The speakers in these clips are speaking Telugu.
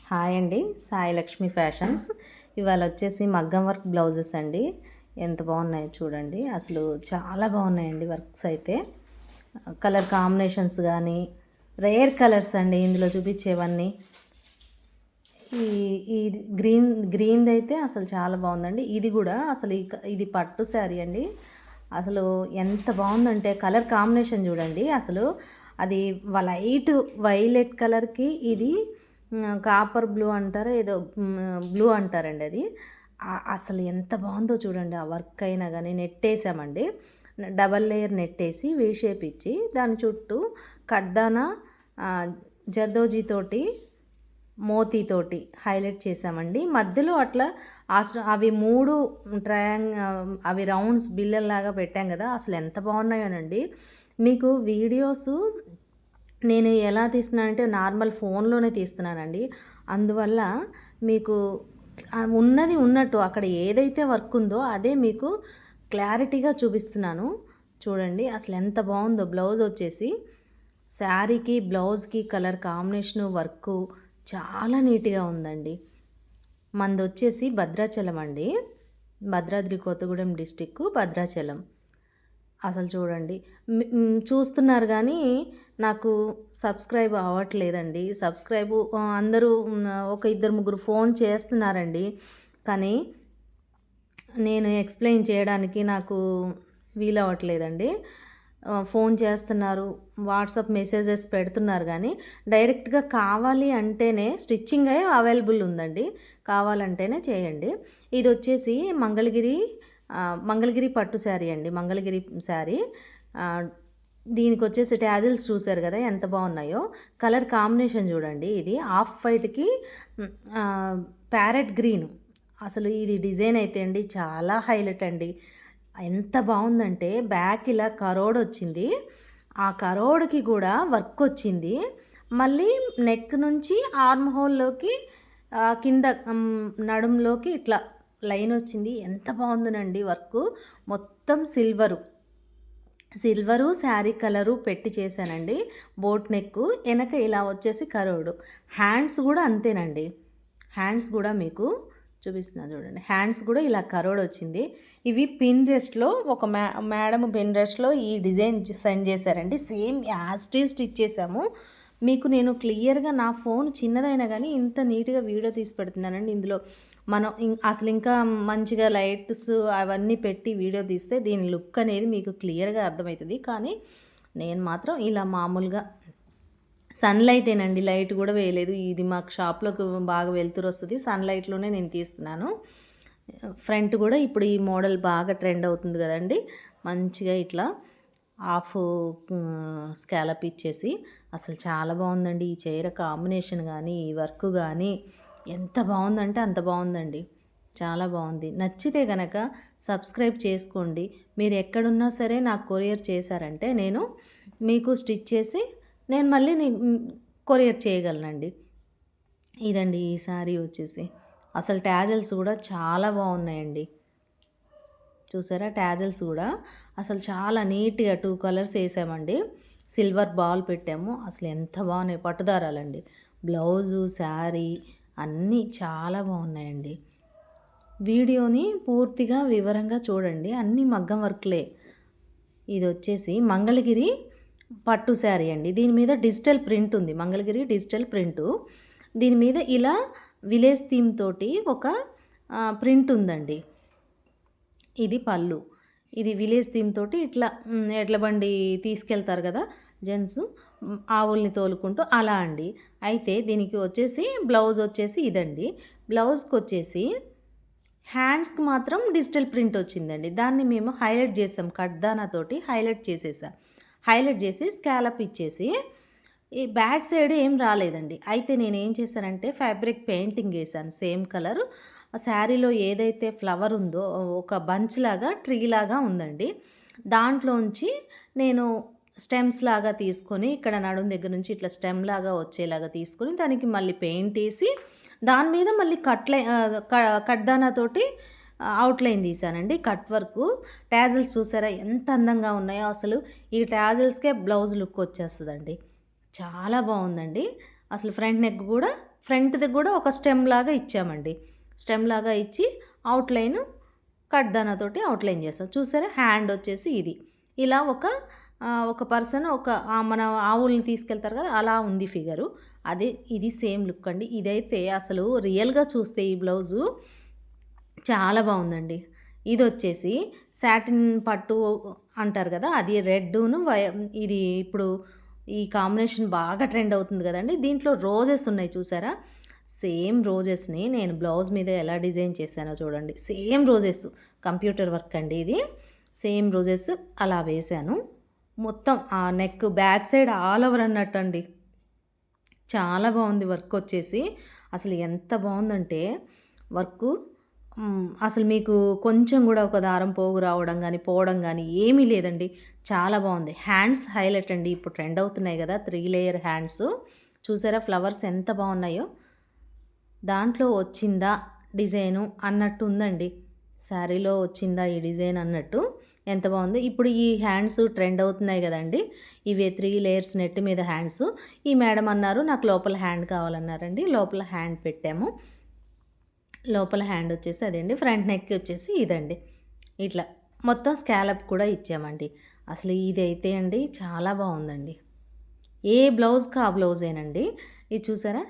హాయ్ అండి, సాయి లక్ష్మి ఫ్యాషన్స్. ఇవాళ వచ్చేసి మగ్గం వర్క్ బ్లౌజెస్ అండి. ఎంత బాగున్నాయో చూడండి. అసలు చాలా బాగున్నాయండి వర్క్స్ అయితే. కలర్ కాంబినేషన్స్ కానీ రేర్ కలర్స్ అండి ఇందులో చూపించేవన్నీ. ఈ ఈ గ్రీన్ది అయితే అసలు చాలా బాగుందండి. ఇది కూడా అసలు ఇది పట్టు శారీ అండి. అసలు ఎంత బాగుందంటే కలర్ కాంబినేషన్ చూడండి. అసలు అది లైట్ వైలెట్ కలర్కి ఇది కాపర్ బ్లూ అంటారు, ఏదో బ్లూ అంటారండి. అది అసలు ఎంత బాగుందో చూడండి. ఆ వర్క్ అయినా కానీ నెట్టేసామండి, డబల్ లేయర్ నెట్టేసి వీ షేప్ ఇచ్చి దాని చుట్టూ కడ్దానా జర్దోజీతోటి మోతీతోటి హైలైట్ చేసామండి. మధ్యలో అట్లా అవి మూడు అవి రౌండ్స్ బిల్లల్లాగా పెట్టాం కదా, అసలు ఎంత బాగున్నాయోనండి. మీకు వీడియోస్ నేను ఎలా తీస్తున్నానంటే నార్మల్ ఫోన్లోనే తీస్తున్నానండి. అందువల్ల మీకు ఉన్నది ఉన్నట్టు అక్కడ ఏదైతే వర్క్ ఉందో అదే మీకు క్లారిటీగా చూపిస్తున్నాను. చూడండి అసలు ఎంత బాగుందో. బ్లౌజ్ వచ్చేసి శారీకి బ్లౌజ్కి కలర్ కాంబినేషను వర్క్ చాలా నీట్గా ఉందండి. మనది వచ్చేసి భద్రాచలం అండి, భద్రాద్రి కొత్తగూడెం డిస్టిక్ భద్రాచలం. అసలు చూడండి, చూస్తున్నారు కానీ నాకు సబ్స్క్రైబ్ అవ్వట్లేదండి. అందరూ ఒక ఇద్దరు ముగ్గురు ఫోన్ చేస్తున్నారండి, కానీ నేను ఎక్స్ప్లెయిన్ చేయడానికి నాకు వీలవ్వట్లేదండి. ఫోన్ చేస్తున్నారు, వాట్సాప్ మెసేజెస్ పెడుతున్నారు, కానీ డైరెక్ట్గా కావాలి అంటేనే స్టిచ్చింగ్ అయ్యి అవైలబుల్ ఉందండి. కావాలంటేనే చేయండి. ఇది వచ్చేసి మంగళగిరి పట్టు శారీ అండి, మంగళగిరి శారీ. దీనికి వచ్చేసి ట్యాజిల్స్ చూసారు కదా ఎంత బాగున్నాయో. కలర్ కాంబినేషన్ చూడండి. ఇది ఆఫ్ వైట్కి ప్యారెట్ గ్రీన్. అసలు ఇది డిజైన్ అయితే అండి చాలా హైలైట్ అండి. ఎంత బాగుందంటే బ్యాక్ ఇలా కరోడ్ వచ్చింది, ఆ కరోడ్కి కూడా వర్క్ వచ్చింది. మళ్ళీ నెక్ నుంచి ఆర్మ్ హోల్లోకి కింద నడుంలోకి ఇట్లా లైన్ వచ్చింది. ఎంత బాగుందనండి వర్క్. మొత్తం సిల్వరు శారీ కలరు పెట్టి చేశానండి. బోట్ నెక్ వెనక ఇలా వచ్చేసి కరోడు. హ్యాండ్స్ కూడా అంతేనండి. హ్యాండ్స్ కూడా మీకు చూపిస్తున్నాను చూడండి. హ్యాండ్స్ కూడా ఇలా కరోడ్ వచ్చింది. ఇవి పింట్రెస్ట్లో ఒక మేడం పింట్రెస్ట్లో ఈ డిజైన్ సెండ్ చేశారండి. సేమ్ యాస్టీజ్ స్టిచ్ చేశాము. మీకు నేను క్లియర్గా నా ఫోన్ చిన్నదైనా కానీ ఇంత నీట్గా వీడియో తీసి పెడుతున్నానండి. ఇందులో మనం అసలు ఇంకా మంచిగా లైట్స్ అవన్నీ పెట్టి వీడియో తీస్తే దీని లుక్ అనేది మీకు క్లియర్గా అర్థమవుతుంది. కానీ నేను మాత్రం ఇలా మామూలుగా సన్లైటేనండి, లైట్ కూడా వేయలేదు. ఇది మాకు షాప్లోకి బాగా వెళ్తురు వస్తుంది, సన్లైట్లోనే నేను తీస్తున్నాను. ఫ్రంట్ కూడా ఇప్పుడు ఈ మోడల్ బాగా ట్రెండ్ అవుతుంది కదండి. మంచిగా ఇట్లా హాఫ్ స్కాలప్ ఇచ్చేసి అసలు చాలా బాగుందండి. ఈ చీర కాంబినేషన్ కానీ ఈ వర్క్ కానీ ఎంత బాగుందంటే అంత బాగుందండి. చాలా బాగుంది. నచ్చితే కనుక సబ్స్క్రైబ్ చేసుకోండి. మీరు ఎక్కడున్నా సరే నాకు కొరియర్ చేశారంటే నేను మీకు స్టిచ్ చేసి నేను మళ్ళీ కొరియర్ చేయగలనండి. ఇదండి ఈ శారీ వచ్చేసి. అసలు ట్యాజల్స్ కూడా చాలా బాగున్నాయండి. చూసారా ట్యాజల్స్ కూడా అసలు చాలా నీట్గా 2 కలర్స్ వేసామండి. సిల్వర్ బాల్ పెట్టాము. అసలు ఎంత బాగున్నాయి పట్టుదారాలండి. బ్లౌజు శారీ అన్నీ చాలా బాగున్నాయండి. వీడియోని పూర్తిగా వివరంగా చూడండి. అన్నీ మగ్గం వర్క్లే. ఇది వచ్చేసి మంగళగిరి పట్టు శారీ అండి. దీని మీద డిజిటల్ ప్రింట్ ఉంది, మంగళగిరి డిజిటల్ ప్రింటు. దీని మీద ఇలా విలేజ్ థీమ్ తోటి ఒక ప్రింట్ ఉందండి. ఇది పళ్ళు. ఇది విలేజ్ థీమ్ తోటి ఇట్లా ఎడ్ల బండి తీసుకెళ్తారు కదా జెంట్స్, ఆవుల్ని తోలుకుంటూ అలా అండి. అయితే దీనికి వచ్చేసి బ్లౌజ్ వచ్చేసి ఇదండి. బ్లౌజ్కి వచ్చేసి హ్యాండ్స్కి మాత్రం డిజిటల్ ప్రింట్ వచ్చిందండి. దాన్ని మేము హైలైట్ చేసాం, కడ్దానాతోటి హైలైట్ చేసి స్కాలప్ ఇచ్చేసి ఈ బ్యాక్ సైడ్ ఏం రాలేదండి. అయితే నేను ఏం చేశానంటే ఫ్యాబ్రిక్ పెయింటింగ్ వేసాను సేమ్ కలర్. శారీలో ఏదైతే ఫ్లవర్ ఉందో ఒక బంచ్ లాగా ట్రీ లాగా ఉందండి. దాంట్లోంచి నేను స్టెమ్స్ లాగా తీసుకొని ఇక్కడ నడుం దగ్గర నుంచి ఇట్లా స్టెమ్ లాగా వచ్చేలాగా తీసుకొని దానికి మళ్ళీ పెయింట్ వేసి దాని మీద మళ్ళీ కడ్దానాతోటి అవుట్లైన్ తీసానండి. కట్ వర్క్ ట్యాజిల్స్ చూసారా ఎంత అందంగా ఉన్నాయో. అసలు ఈ ట్యాజిల్స్కే బ్లౌజ్ లుక్ వచ్చేస్తుందండి. చాలా బాగుందండి. అసలు ఫ్రంట్ నెక్ కూడా ఫ్రంట్ది కూడా ఒక స్టెమ్ లాగా ఇచ్చామండి. స్టెమ్ లాగా ఇచ్చి అవుట్లైన్ కట్ దానాతోటి అవుట్లైన్ చేస్తాం. చూసారా హ్యాండ్ వచ్చేసి ఇది ఇలా ఒక పర్సన్ మన ఆవుల్ని తీసుకెళ్తారు కదా అలా ఉంది ఫిగరు. అదే ఇది సేమ్ లుక్ అండి. ఇదైతే అసలు రియల్గా చూస్తే ఈ బ్లౌజు చాలా బాగుందండి. ఇది వచ్చేసి సాటిన్ పట్టు అంటారు కదా, అది రెడ్డును ఇది ఇప్పుడు ఈ కాంబినేషన్ బాగా ట్రెండ్ అవుతుంది కదండి. దీంట్లో రోజెస్ ఉన్నాయి చూసారా, సేమ్ రోజెస్ని నేను బ్లౌజ్ మీద ఎలా డిజైన్ చేశానో చూడండి. సేమ్ రోజెస్, కంప్యూటర్ వర్క్ అండి ఇది. సేమ్ రోజెస్ అలా వేశాను. మొత్తం ఆ neck back side all over అన్నట్టు అండి. చాలా బాగుంది వర్క్ వచ్చేసి. అసలు ఎంత బాగుందంటే వర్క్ అసలు మీకు కొంచెం కూడా ఒక దారం పోగు రావడం కానీ పోవడం కానీ ఏమీ లేదండి. చాలా బాగుంది. హ్యాండ్స్ హైలైట్ అండి. ఇప్పుడు ట్రెండ్ అవుతున్నాయి కదా 3 లేయర్ హ్యాండ్స్. చూసారా ఫ్లవర్స్ ఎంత బాగున్నాయో. దాంట్లో వచ్చిందా డిజైను అన్నట్టు ఉందండి. శారీలో వచ్చిందా ఈ డిజైన్ అన్నట్టు ఎంత బాగుంది. ఇప్పుడు ఈ హ్యాండ్స్ ట్రెండ్ అవుతున్నాయి కదండి. ఇవే 3 లేయర్స్ నెట్ మీద హ్యాండ్స్. ఈ మేడం అన్నారు నాకు లోపల హ్యాండ్ కావాలన్నారండి. లోపల హ్యాండ్ పెట్టాము. లోపల హ్యాండ్ వచ్చేసి అదండి. ఫ్రంట్ నెక్ వచ్చేసి ఇదండి. ఇట్లా మొత్తం స్కాలప్ కూడా ఇచ్చామండి. అసలు ఇదైతే అండి చాలా బాగుందండి. ఏ బ్లౌజ్కి ఆ బ్లౌజేనండి. ఇది చూసారా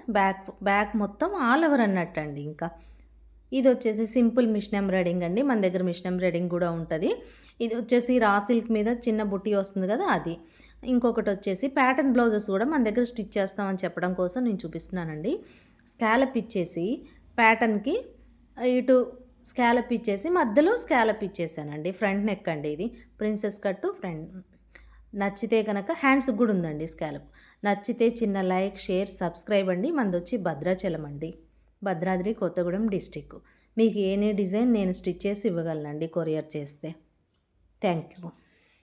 బ్యాక్ మొత్తం ఆల్ ఓవర్ అన్నట్టు అండి. ఇంకా ఇది వచ్చేసి సింపుల్ మిషన్ ఎంబ్రాయిడింగ్ అండి. మన దగ్గర మిషన్ ఎంబ్రాయిడింగ్ కూడా ఉంటుంది. ఇది వచ్చేసి రా సిల్క్ మీద చిన్న బుట్టి వస్తుంది కదా అది. ఇంకొకటి వచ్చేసి ప్యాటర్న్ బ్లౌజెస్ కూడా మన దగ్గర స్టిచ్ చేస్తామని చెప్పడం కోసం నేను చూపిస్తున్నానండి. స్కాలప్ ఇచ్చేసి ప్యాటర్న్కి ఇటు స్కాలప్ ఇచ్చేసి మధ్యలో స్కాలప్ ఇచ్చేసానండి. ఫ్రంట్ నెక్ అండి ఇది. ప్రిన్సెస్ కట్టు ఫ్రంట్. నచ్చితే కనుక హ్యాండ్స్ కూడా ఉందండి స్కాలప్. నచ్చితే చిన్న లైక్, షేర్, సబ్స్క్రైబ్ అండి. మనది వచ్చి భద్రాచలం అండి, భద్రాద్రి కొత్తగూడెం డిస్టిక్. మీకు ఏనే డిజైన్ నేను స్టిచ్ చేసి ఇవ్వగలనండి కొరియర్ చేస్తే. Thank you.